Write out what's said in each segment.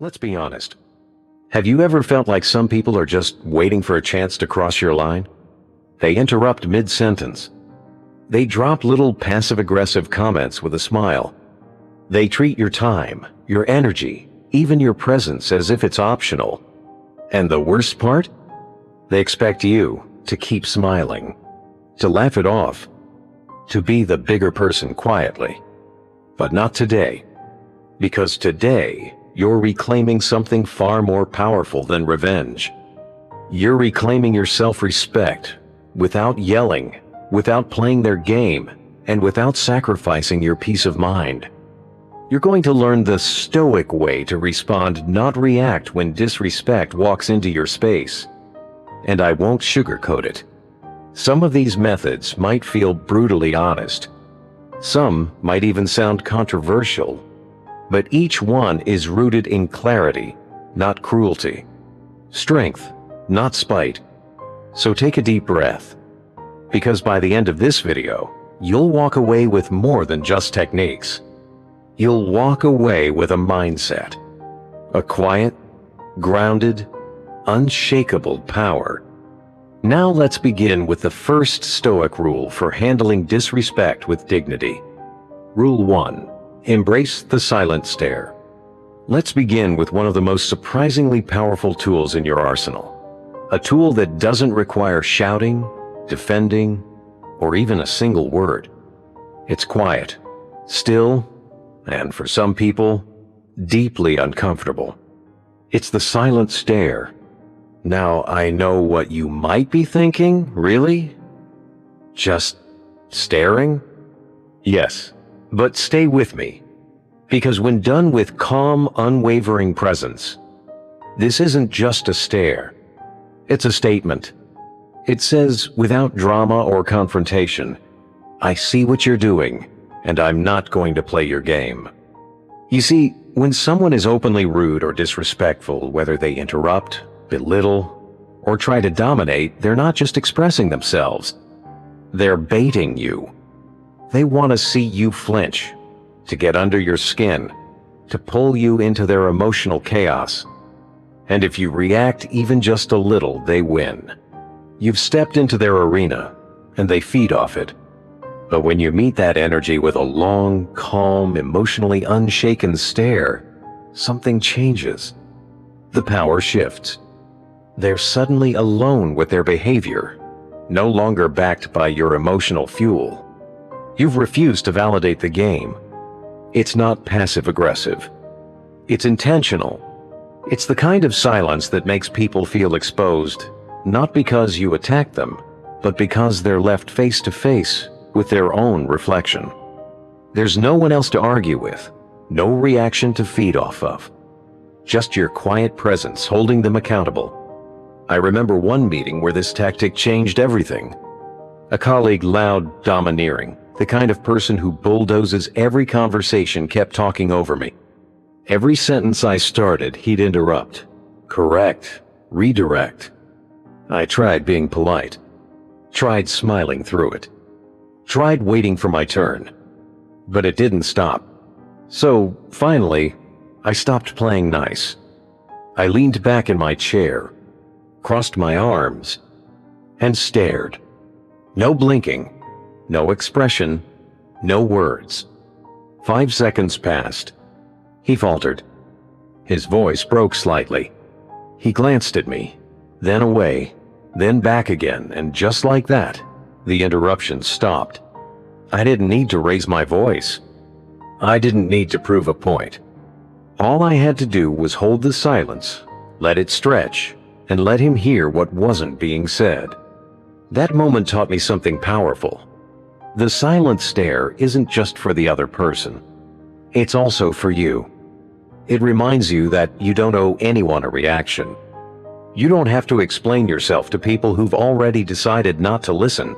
Let's be honest. Have you ever felt like some people are just waiting for a chance to cross your line? They interrupt mid-sentence. They drop little passive-aggressive comments with a smile. They treat your time, your energy, even your presence as if it's optional. And the worst part? They expect you to keep smiling, to laugh it off, to be the bigger person quietly. But not today. Because today, you're reclaiming something far more powerful than revenge. You're reclaiming your self-respect without yelling, without playing their game, and without sacrificing your peace of mind. You're going to learn the Stoic way to respond, not react when disrespect walks into your space. And I won't sugarcoat it. Some of these methods might feel brutally honest. Some might even sound controversial. But each one is rooted in clarity, not cruelty. Strength, not spite. So take a deep breath. Because by the end of this video, you'll walk away with more than just techniques. You'll walk away with a mindset. A quiet, grounded, unshakable power. Now let's begin with the first Stoic rule for handling disrespect with dignity. Rule 1. Embrace the silent stare. Let's begin with one of the most surprisingly powerful tools in your arsenal. A tool that doesn't require shouting, defending, or even a single word. It's quiet, still, and for some people, deeply uncomfortable. It's the silent stare. Now, I know what you might be thinking. Really? Just staring? Yes. But stay with me, because when done with calm, unwavering presence, this isn't just a stare. It's a statement. It says, without drama or confrontation, I see what you're doing, and I'm not going to play your game. You see, when someone is openly rude or disrespectful, whether they interrupt, belittle, or try to dominate, they're not just expressing themselves. They're baiting you. They want to see you flinch, to get under your skin, to pull you into their emotional chaos. And if you react even just a little, they win. You've stepped into their arena, and they feed off it. But when you meet that energy with a long, calm, emotionally unshaken stare, something changes. The power shifts. They're suddenly alone with their behavior, no longer backed by your emotional fuel. You've refused to validate the game. It's not passive-aggressive. It's intentional. It's the kind of silence that makes people feel exposed, not because you attack them, but because they're left face-to-face with their own reflection. There's no one else to argue with, no reaction to feed off of. Just your quiet presence holding them accountable. I remember one meeting where this tactic changed everything. A colleague, loud, domineering, the kind of person who bulldozes every conversation, kept talking over me. Every sentence I started, he'd interrupt, correct, redirect. I tried being polite, tried smiling through it, tried waiting for my turn, but it didn't stop. So, finally, I stopped playing nice. I leaned back in my chair, crossed my arms, and stared. No blinking. No expression, no words. 5 seconds passed. He faltered. His voice broke slightly. He glanced at me, then away, then back again, and just like that, the interruption stopped. I didn't need to raise my voice. I didn't need to prove a point. All I had to do was hold the silence, let it stretch, and let him hear what wasn't being said. That moment taught me something powerful. The silent stare isn't just for the other person. It's also for you. It reminds you that you don't owe anyone a reaction. You don't have to explain yourself to people who've already decided not to listen.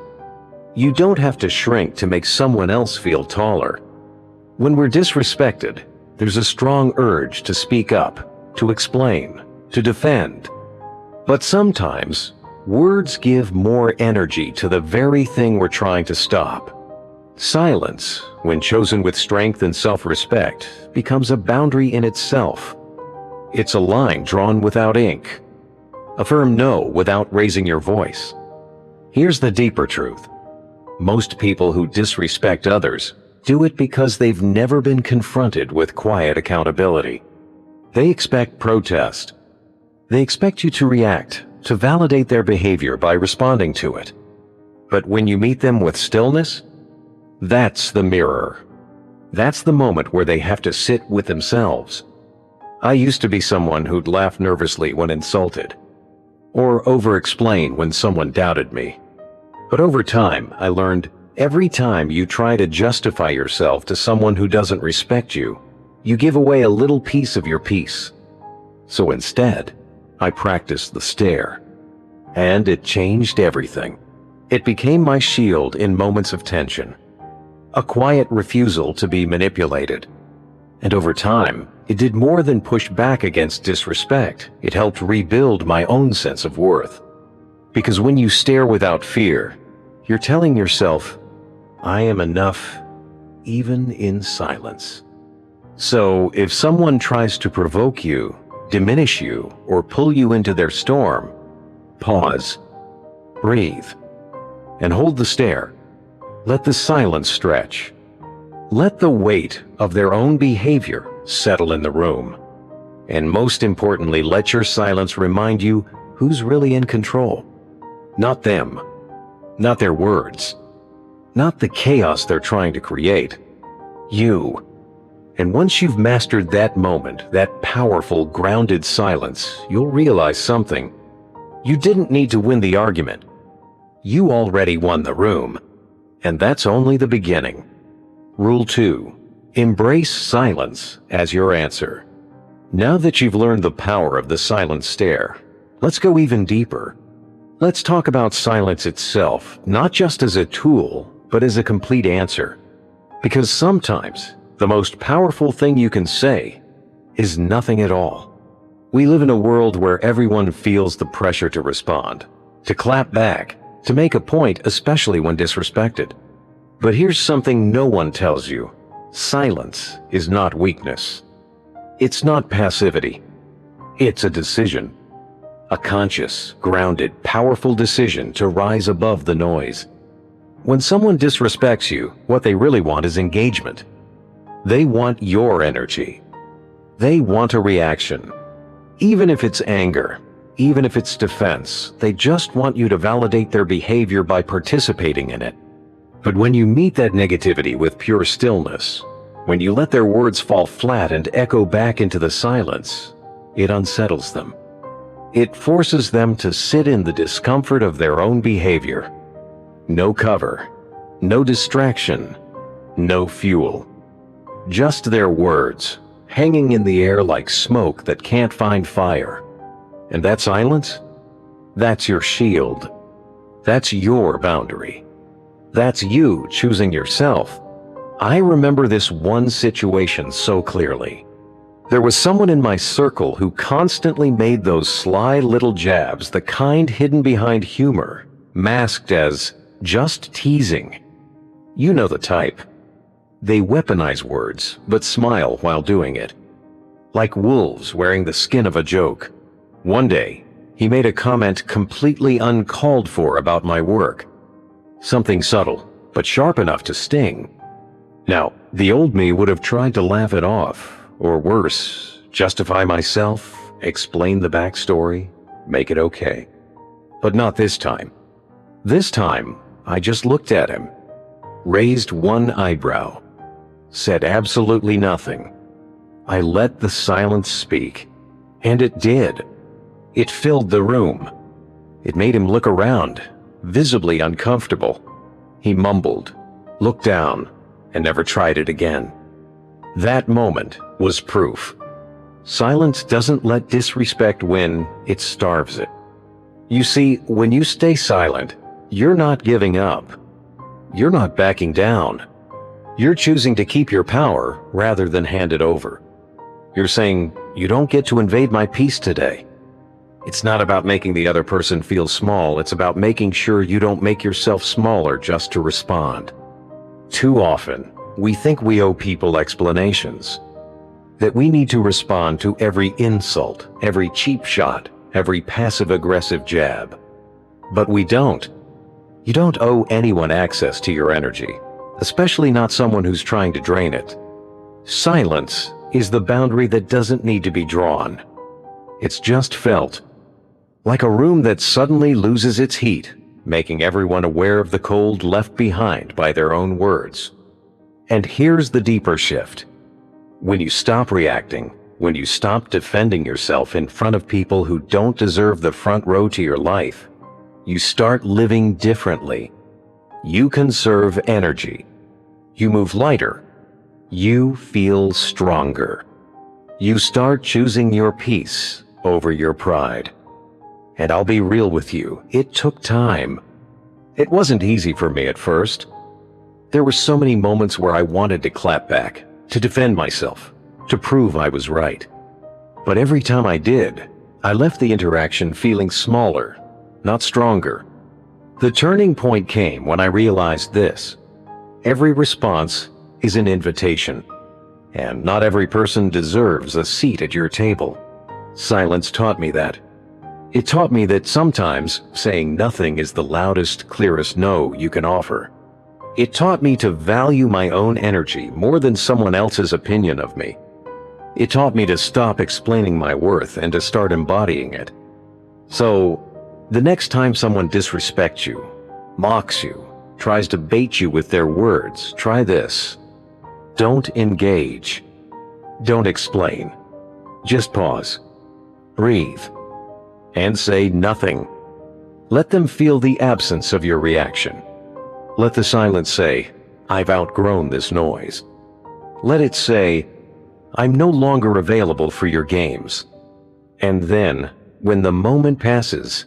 You don't have to shrink to make someone else feel taller. When we're disrespected, there's a strong urge to speak up, to explain, to defend. But sometimes, words give more energy to the very thing we're trying to stop. Silence, when chosen with strength and self-respect, becomes a boundary in itself. It's a line drawn without ink. A firm no without raising your voice. Here's the deeper truth. Most people who disrespect others do it because they've never been confronted with quiet accountability. They expect protest. They expect you to react, to validate their behavior by responding to it. But when you meet them with stillness, that's the mirror. That's the moment where they have to sit with themselves. I used to be someone who'd laugh nervously when insulted, or over-explain when someone doubted me. But over time, I learned every time you try to justify yourself to someone who doesn't respect you, you give away a little piece of your peace. So instead, I practiced the stare. And it changed everything. It became my shield in moments of tension. A quiet refusal to be manipulated. And over time, it did more than push back against disrespect. It helped rebuild my own sense of worth. Because when you stare without fear, you're telling yourself, I am enough, even in silence. So if someone tries to provoke you, diminish you, or pull you into their storm, pause, breathe, and hold the stare. Let the silence stretch. Let the weight of their own behavior settle in the room. And most importantly, let your silence remind you who's really in control. Not them, not their words, not the chaos they're trying to create. You. And once you've mastered that moment, that powerful, grounded silence, you'll realize something. You didn't need to win the argument. You already won the room. And that's only the beginning. Rule 2. Embrace silence as your answer. Now that you've learned the power of the silent stare, let's go even deeper. Let's talk about silence itself, not just as a tool, but as a complete answer. Because sometimes, the most powerful thing you can say is nothing at all. We live in a world where everyone feels the pressure to respond, to clap back, to make a point, especially when disrespected. But here's something no one tells you. Silence is not weakness. It's not passivity. It's a decision. A conscious, grounded, powerful decision to rise above the noise. When someone disrespects you, what they really want is engagement. They want your energy. They want a reaction. Even if it's anger, even if it's defense, they just want you to validate their behavior by participating in it. But when you meet that negativity with pure stillness, when you let their words fall flat and echo back into the silence, it unsettles them. It forces them to sit in the discomfort of their own behavior. No cover, no distraction, no fuel. Just their words, hanging in the air like smoke that can't find fire. And that silence? That's your shield. That's your boundary. That's you choosing yourself. I remember this one situation so clearly. There was someone in my circle who constantly made those sly little jabs, the kind hidden behind humor, masked as just teasing. You know the type. They weaponize words, but smile while doing it. Like wolves wearing the skin of a joke. One day, he made a comment completely uncalled for about my work. Something subtle, but sharp enough to sting. Now, the old me would have tried to laugh it off, or worse, justify myself, explain the backstory, make it okay. But not this time. This time, I just looked at him, raised one eyebrow, said absolutely nothing. I let the silence speak, and it did. It filled the room. It made him look around, visibly uncomfortable. He mumbled, looked down, and never tried it again. That moment was proof. Silence doesn't let disrespect win, it starves it. You see, when you stay silent, you're not giving up. You're not backing down. You're choosing to keep your power rather than hand it over. You're saying, you don't get to invade my peace today. It's not about making the other person feel small, it's about making sure you don't make yourself smaller just to respond. Too often, we think we owe people explanations. that we need to respond to every insult, every cheap shot, every passive-aggressive jab. But we don't. You don't owe anyone access to your energy, especially not someone who's trying to drain it. Silence is the boundary that doesn't need to be drawn. It's just felt. Like a room that suddenly loses its heat, making everyone aware of the cold left behind by their own words. And here's the deeper shift. When you stop reacting, when you stop defending yourself in front of people who don't deserve the front row to your life, you start living differently. You conserve energy. You move lighter. You feel stronger. You start choosing your peace over your pride. And I'll be real with you, it took time. It wasn't easy for me at first. There were so many moments where I wanted to clap back, to defend myself, to prove I was right. But every time I did, I left the interaction feeling smaller, not stronger. The turning point came when I realized this. Every response is an invitation, and not every person deserves a seat at your table. Silence taught me that. It taught me that sometimes saying nothing is the loudest, clearest no you can offer. It taught me to value my own energy more than someone else's opinion of me. It taught me to stop explaining my worth and to start embodying it. So, the next time someone disrespects you, mocks you, tries to bait you with their words, try this. Don't engage. Don't explain. Just pause. Breathe. And say nothing. Let them feel the absence of your reaction. Let the silence say, I've outgrown this noise. Let it say, I'm no longer available for your games. And then, when the moment passes,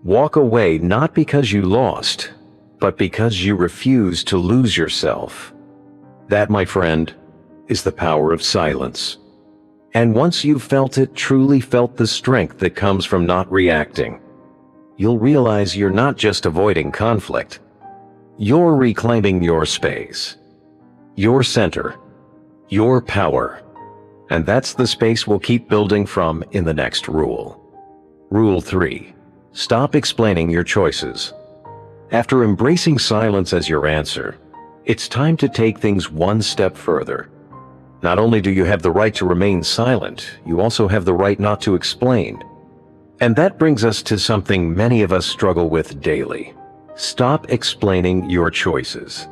walk away not because you lost, but because you refuse to lose yourself. That, my friend, is the power of silence. And once you've felt it, truly felt the strength that comes from not reacting, you'll realize you're not just avoiding conflict. You're reclaiming your space, your center, your power. And that's the space we'll keep building from in the next rule. Rule 3. Stop explaining your choices. After embracing silence as your answer, it's time to take things one step further. Not only do you have the right to remain silent, you also have the right not to explain. And that brings us to something many of us struggle with daily. Stop explaining your choices.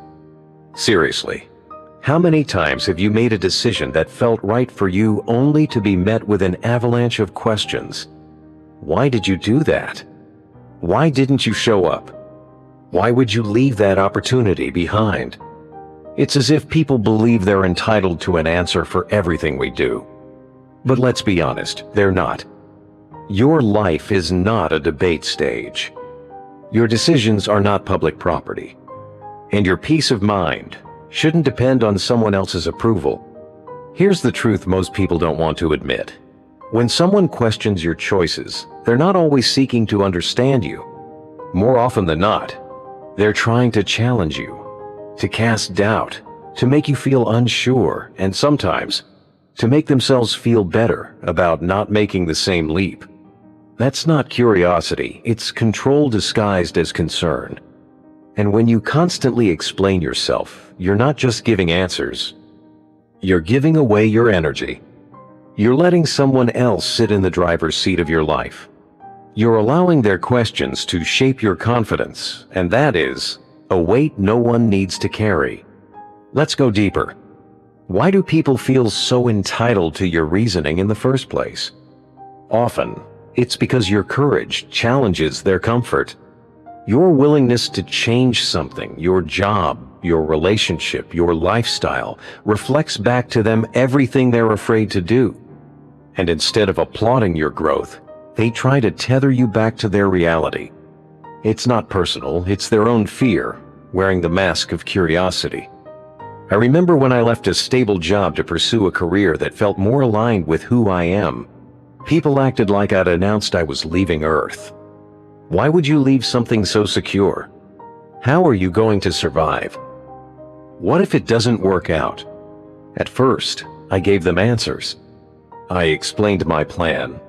Seriously, how many times have you made a decision that felt right for you only to be met with an avalanche of questions? Why did you do that? Why didn't you show up? Why would you leave that opportunity behind? It's as if people believe they're entitled to an answer for everything we do. But let's be honest, they're not. Your life is not a debate stage. Your decisions are not public property. And your peace of mind shouldn't depend on someone else's approval. Here's the truth most people don't want to admit. When someone questions your choices, they're not always seeking to understand you. More often than not, they're trying to challenge you, to cast doubt, to make you feel unsure, and sometimes to make themselves feel better about not making the same leap. That's not curiosity, it's control disguised as concern. And when you constantly explain yourself, you're not just giving answers. You're giving away your energy. You're letting someone else sit in the driver's seat of your life. You're allowing their questions to shape your confidence, and that is a weight no one needs to carry. Let's go deeper. Why do people feel so entitled to your reasoning in the first place? Often, it's because your courage challenges their comfort. Your willingness to change something, your job, your relationship, your lifestyle, reflects back to them everything they're afraid to do. And instead of applauding your growth, they try to tether you back to their reality. It's not personal, it's their own fear, wearing the mask of curiosity. I remember when I left a stable job to pursue a career that felt more aligned with who I am. People acted like I'd announced I was leaving Earth. Why would you leave something so secure? How are you going to survive? What if it doesn't work out? At first, I gave them answers. I explained my plan,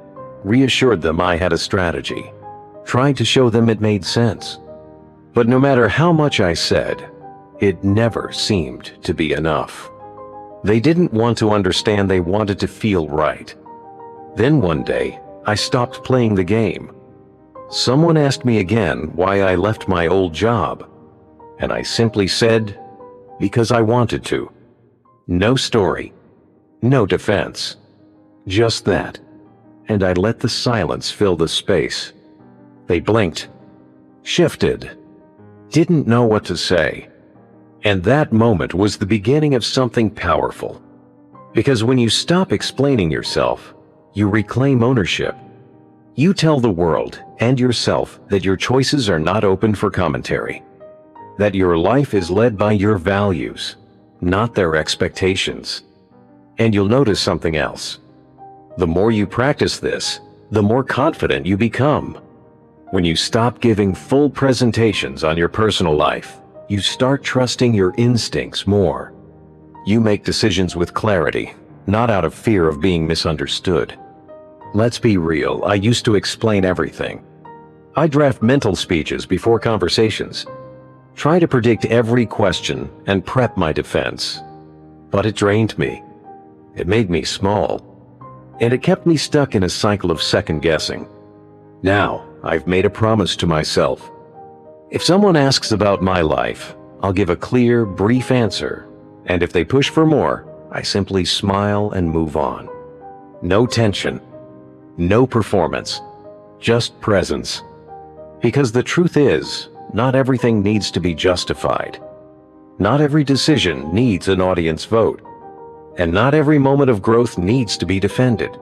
reassured them I had a strategy, tried to show them it made sense. But no matter how much I said, it never seemed to be enough. They didn't want to understand, they wanted to feel right. Then one day, I stopped playing the game. Someone asked me again why I left my old job, and I simply said, because I wanted to. No story, no defense, just that. And I let the silence fill the space. They blinked, shifted, didn't know what to say. And that moment was the beginning of something powerful. Because when you stop explaining yourself, you reclaim ownership. You tell the world and yourself that your choices are not open for commentary. That your life is led by your values, not their expectations. And you'll notice something else. The more you practice this, the more confident you become. When you stop giving full presentations on your personal life, you start trusting your instincts more. You make decisions with clarity, not out of fear of being misunderstood. Let's be real, I used to explain everything. I draft mental speeches before conversations, try to predict every question and prep my defense. But it drained me. It made me small. And it kept me stuck in a cycle of second guessing. Now, I've made a promise to myself. If someone asks about my life, I'll give a clear, brief answer, and if they push for more, I simply smile and move on. No tension, no performance, just presence. Because the truth is, not everything needs to be justified. Not every decision needs an audience vote. And not every moment of growth needs to be defended.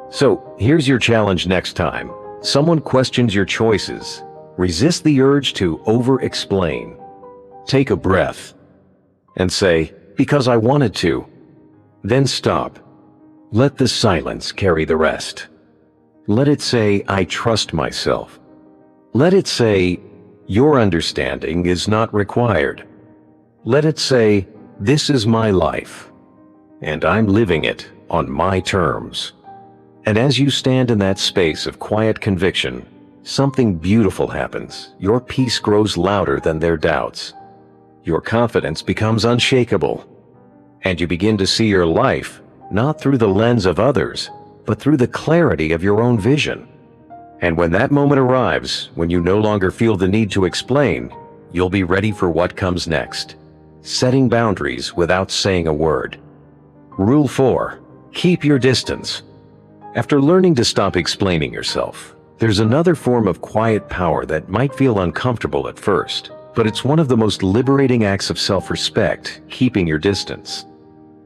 So, here's your challenge next time. Someone questions your choices. Resist the urge to over-explain. Take a breath and say, because I wanted to. Then stop. Let the silence carry the rest. Let it say, I trust myself. Let it say, your understanding is not required. Let it say, this is my life, and I'm living it on my terms. And as you stand in that space of quiet conviction, something beautiful happens. Your peace grows louder than their doubts. Your confidence becomes unshakable. And you begin to see your life, not through the lens of others, but through the clarity of your own vision. And when that moment arrives, when you no longer feel the need to explain, you'll be ready for what comes next. Setting boundaries without saying a word. Rule 4. Keep your distance. After learning to stop explaining yourself, there's another form of quiet power that might feel uncomfortable at first, but it's one of the most liberating acts of self-respect, keeping your distance.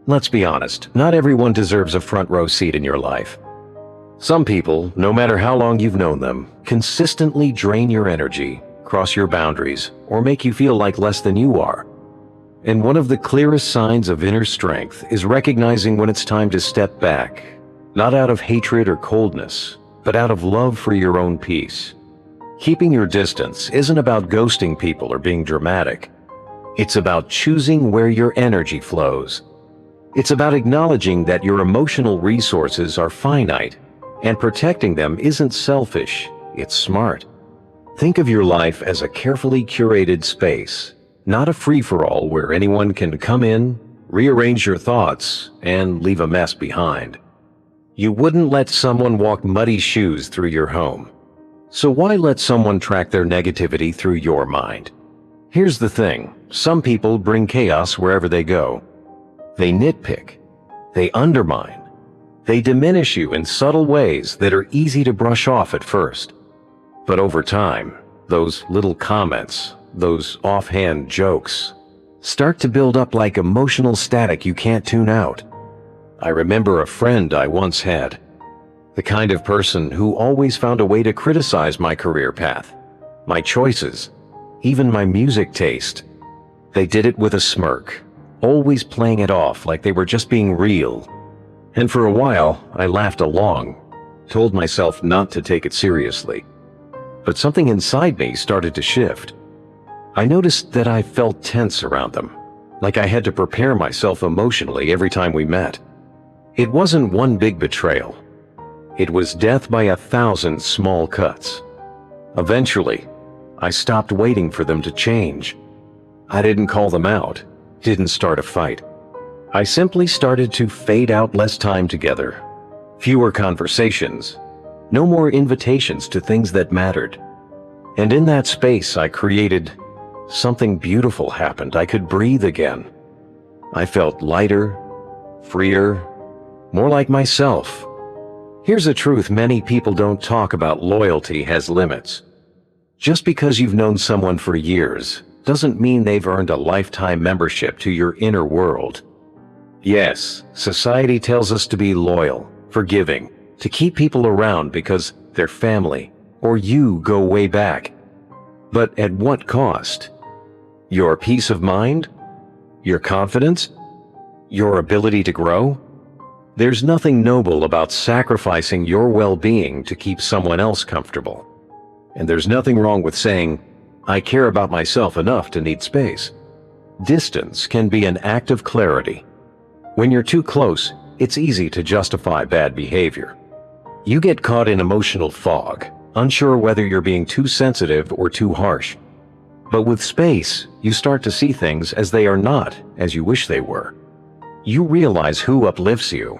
Let's be honest, not everyone deserves a front row seat in your life. Some people, no matter how long you've known them, consistently drain your energy, cross your boundaries, or make you feel like less than you are. And one of the clearest signs of inner strength is recognizing when it's time to step back, not out of hatred or coldness, but out of love for your own peace. Keeping your distance isn't about ghosting people or being dramatic. It's about choosing where your energy flows. It's about acknowledging that your emotional resources are finite, and protecting them isn't selfish, it's smart. Think of your life as a carefully curated space, not a free-for-all where anyone can come in, rearrange your thoughts, and leave a mess behind. You wouldn't let someone walk muddy shoes through your home. So why let someone track their negativity through your mind? Here's the thing, some people bring chaos wherever they go. They nitpick, they undermine, they diminish you in subtle ways that are easy to brush off at first. But over time, those little comments, those offhand jokes, start to build up like emotional static you can't tune out. I remember a friend I once had, the kind of person who always found a way to criticize my career path, my choices, even my music taste. They did it with a smirk, always playing it off like they were just being real. And for a while, I laughed along, told myself not to take it seriously. But something inside me started to shift. I noticed that I felt tense around them, like I had to prepare myself emotionally every time we met. It wasn't one big betrayal. It was death by 1,000 small cuts. Eventually, I stopped waiting for them to change. I didn't call them out, didn't start a fight. I simply started to fade out. Less time together, fewer conversations, no more invitations to things that mattered. And in that space I created, something beautiful happened. I could breathe again. I felt lighter, freer, more like myself. Here's a truth many people don't talk about: loyalty has limits. Just because you've known someone for years doesn't mean they've earned a lifetime membership to your inner world. Yes, society tells us to be loyal, forgiving, to keep people around because they're family, or you go way back. But at what cost? Your peace of mind? Your confidence? Your ability to grow? There's nothing noble about sacrificing your well-being to keep someone else comfortable. And there's nothing wrong with saying, I care about myself enough to need space. Distance can be an act of clarity. When you're too close, it's easy to justify bad behavior. You get caught in emotional fog, unsure whether you're being too sensitive or too harsh. But with space, you start to see things as they are, not as you wish they were. You realize who uplifts you,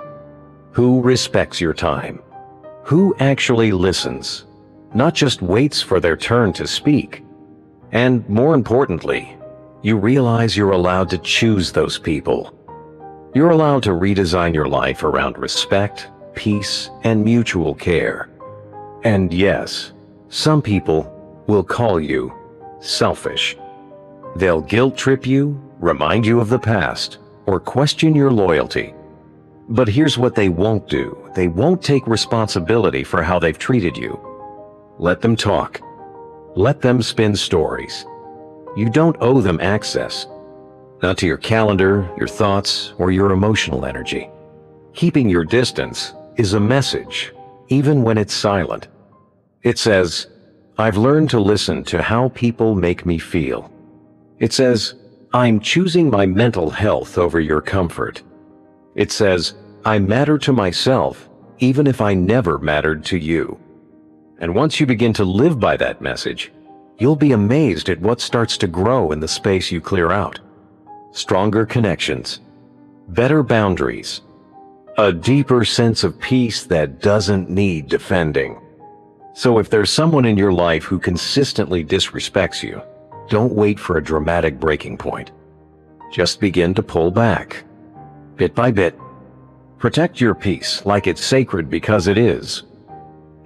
who respects your time, who actually listens, not just waits for their turn to speak. And more importantly, you realize you're allowed to choose those people. You're allowed to redesign your life around respect, peace, and mutual care. And yes, some people will call you selfish. They'll guilt trip you, remind you of the past, or question your loyalty. But here's what they won't do. They won't take responsibility for how they've treated you. Let them talk. Let them spin stories. You don't owe them access. Not to your calendar, your thoughts, or your emotional energy. Keeping your distance is a message, even when it's silent. It says, I've learned to listen to how people make me feel. It says, I'm choosing my mental health over your comfort. It says, I matter to myself, even if I never mattered to you. And once you begin to live by that message, you'll be amazed at what starts to grow in the space you clear out. Stronger connections, better boundaries, a deeper sense of peace that doesn't need defending. So if there's someone in your life who consistently disrespects you, don't wait for a dramatic breaking point. Just begin to pull back, bit by bit. Protect your peace like it's sacred, because it is.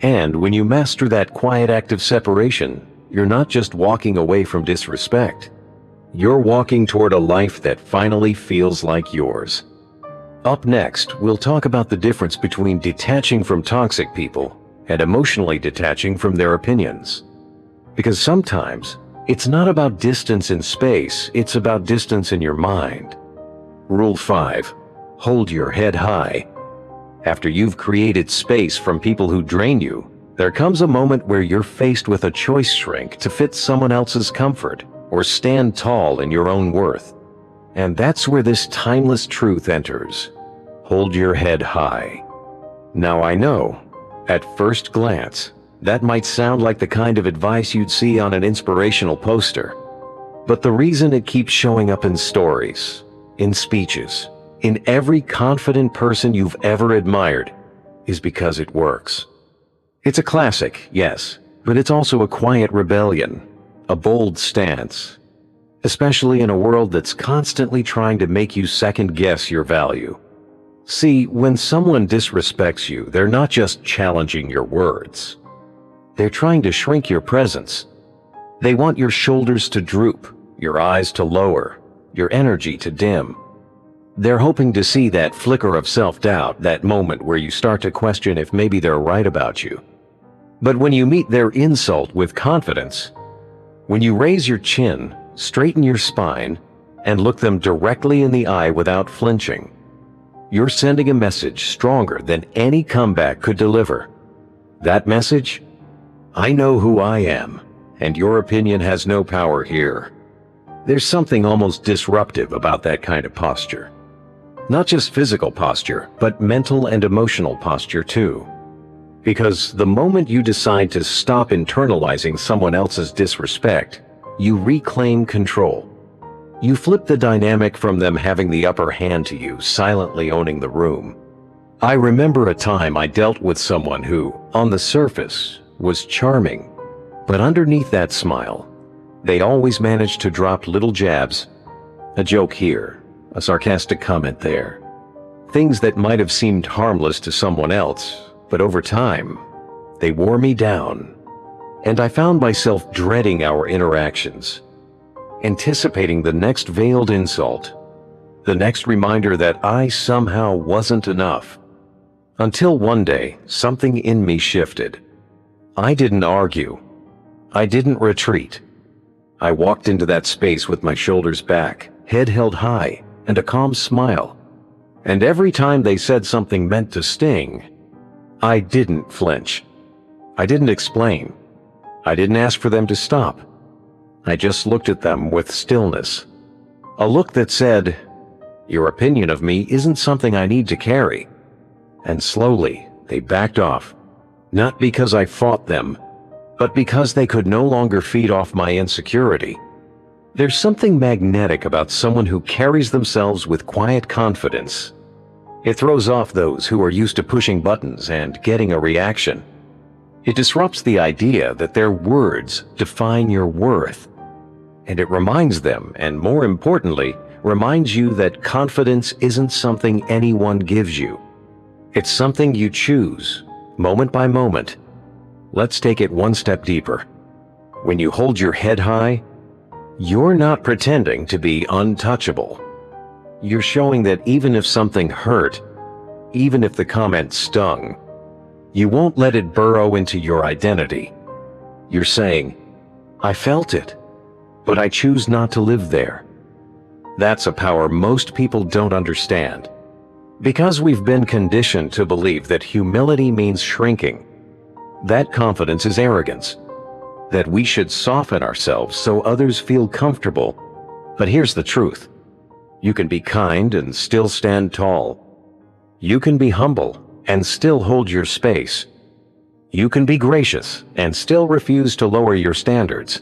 And when you master that quiet act of separation, you're not just walking away from disrespect. You're walking toward a life that finally feels like yours. Up next, we'll talk about the difference between detaching from toxic people and emotionally detaching from their opinions. Because sometimes, it's not about distance in space, it's about distance in your mind. Rule 5. Hold your head high. After you've created space from people who drain you, there comes a moment where you're faced with a choice: shrink to fit someone else's comfort, or stand tall in your own worth. And that's where this timeless truth enters. Hold your head high. Now I know, at first glance, that might sound like the kind of advice you'd see on an inspirational poster. But the reason it keeps showing up in stories, in speeches, in every confident person you've ever admired, is because it works. It's a classic, yes, but it's also a quiet rebellion, a bold stance, especially in a world that's constantly trying to make you second-guess your value. See, when someone disrespects you, they're not just challenging your words. They're trying to shrink your presence. They want your shoulders to droop, your eyes to lower, your energy to dim. They're hoping to see that flicker of self-doubt, that moment where you start to question if maybe they're right about you. But when you meet their insult with confidence, when you raise your chin, straighten your spine, and look them directly in the eye without flinching, you're sending a message stronger than any comeback could deliver. That message? I know who I am, and your opinion has no power here. There's something almost disruptive about that kind of posture. Not just physical posture, but mental and emotional posture too. Because the moment you decide to stop internalizing someone else's disrespect, you reclaim control. You flip the dynamic from them having the upper hand to you silently owning the room. I remember a time I dealt with someone who, on the surface, was charming, but underneath that smile, they always managed to drop little jabs. A joke here, a sarcastic comment there. Things that might have seemed harmless to someone else, but over time, they wore me down. And I found myself dreading our interactions, anticipating the next veiled insult, the next reminder that I somehow wasn't enough. Until one day, something in me shifted. I didn't argue. I didn't retreat. I walked into that space with my shoulders back, head held high, and a calm smile. And every time they said something meant to sting, I didn't flinch. I didn't explain. I didn't ask for them to stop. I just looked at them with stillness. A look that said, "Your opinion of me isn't something I need to carry." And slowly, they backed off. Not because I fought them, but because they could no longer feed off my insecurity. There's something magnetic about someone who carries themselves with quiet confidence. It throws off those who are used to pushing buttons and getting a reaction. It disrupts the idea that their words define your worth. And it reminds them, and more importantly, reminds you that confidence isn't something anyone gives you. It's something you choose, moment by moment. Let's take it one step deeper. When you hold your head high, you're not pretending to be untouchable. You're showing that even if something hurt, even if the comment stung, you won't let it burrow into your identity. You're saying, "I felt it, but I choose not to live there." That's a power most people don't understand. Because we've been conditioned to believe that humility means shrinking, that confidence is arrogance, that we should soften ourselves so others feel comfortable. But here's the truth. You can be kind and still stand tall. You can be humble and still hold your space. You can be gracious and still refuse to lower your standards.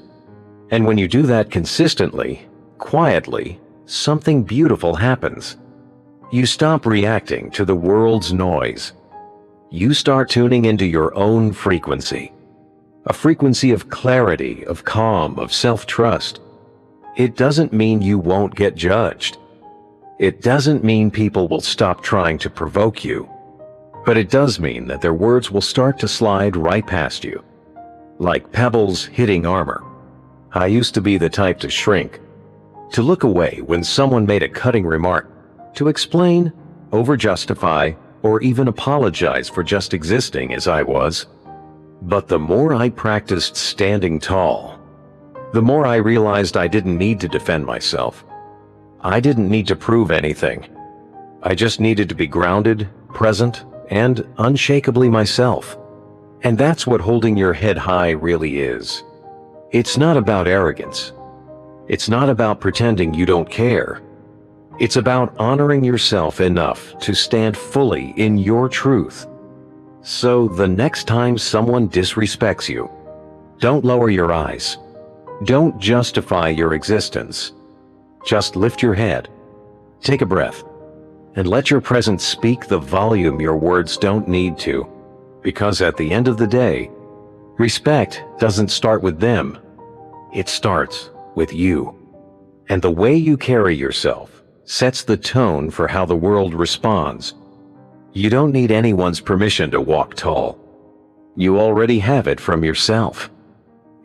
And when you do that consistently, quietly, something beautiful happens. You stop reacting to the world's noise. You start tuning into your own frequency. A frequency of clarity, of calm, of self-trust. It doesn't mean you won't get judged. It doesn't mean people will stop trying to provoke you. But it does mean that their words will start to slide right past you, like pebbles hitting armor. I used to be the type to shrink, to look away when someone made a cutting remark, to explain, over-justify, or even apologize for just existing as I was. But the more I practiced standing tall, the more I realized I didn't need to defend myself. I didn't need to prove anything. I just needed to be grounded, present, and unshakably myself. And that's what holding your head high really is. It's not about arrogance. It's not about pretending you don't care. It's about honoring yourself enough to stand fully in your truth. So the next time someone disrespects you, don't lower your eyes. Don't justify your existence. Just lift your head, take a breath, and let your presence speak the volume your words don't need to. Because at the end of the day, respect doesn't start with them. It starts with you. And the way you carry yourself sets the tone for how the world responds. You don't need anyone's permission to walk tall. You already have it from yourself.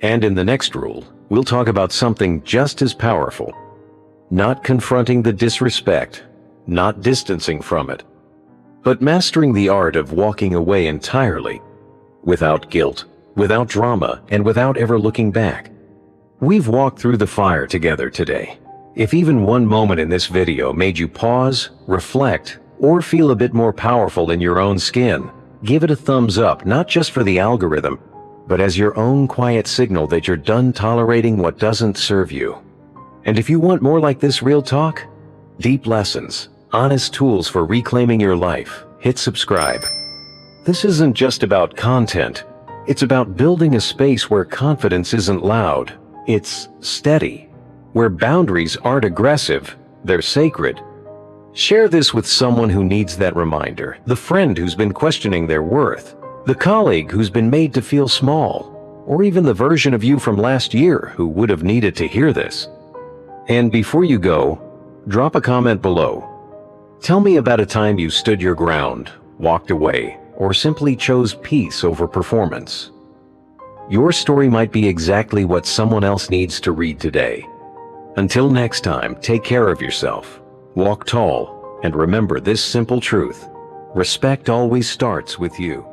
And in the next rule, we'll talk about something just as powerful. Not confronting the disrespect, not distancing from it, but mastering the art of walking away entirely, without guilt, without drama, and without ever looking back. We've walked through the fire together today. If even one moment in this video made you pause, reflect, or feel a bit more powerful in your own skin, give it a thumbs up, not just for the algorithm, but as your own quiet signal that you're done tolerating what doesn't serve you. And if you want more like this real talk, deep lessons, honest tools for reclaiming your life, hit subscribe. This isn't just about content. It's about building a space where confidence isn't loud, it's steady. Where boundaries aren't aggressive, they're sacred. Share this with someone who needs that reminder, the friend who's been questioning their worth, the colleague who's been made to feel small, or even the version of you from last year who would have needed to hear this. And before you go, drop a comment below. Tell me about a time you stood your ground, walked away, or simply chose peace over performance. Your story might be exactly what someone else needs to read today. Until next time, take care of yourself, walk tall, and remember this simple truth: respect always starts with you.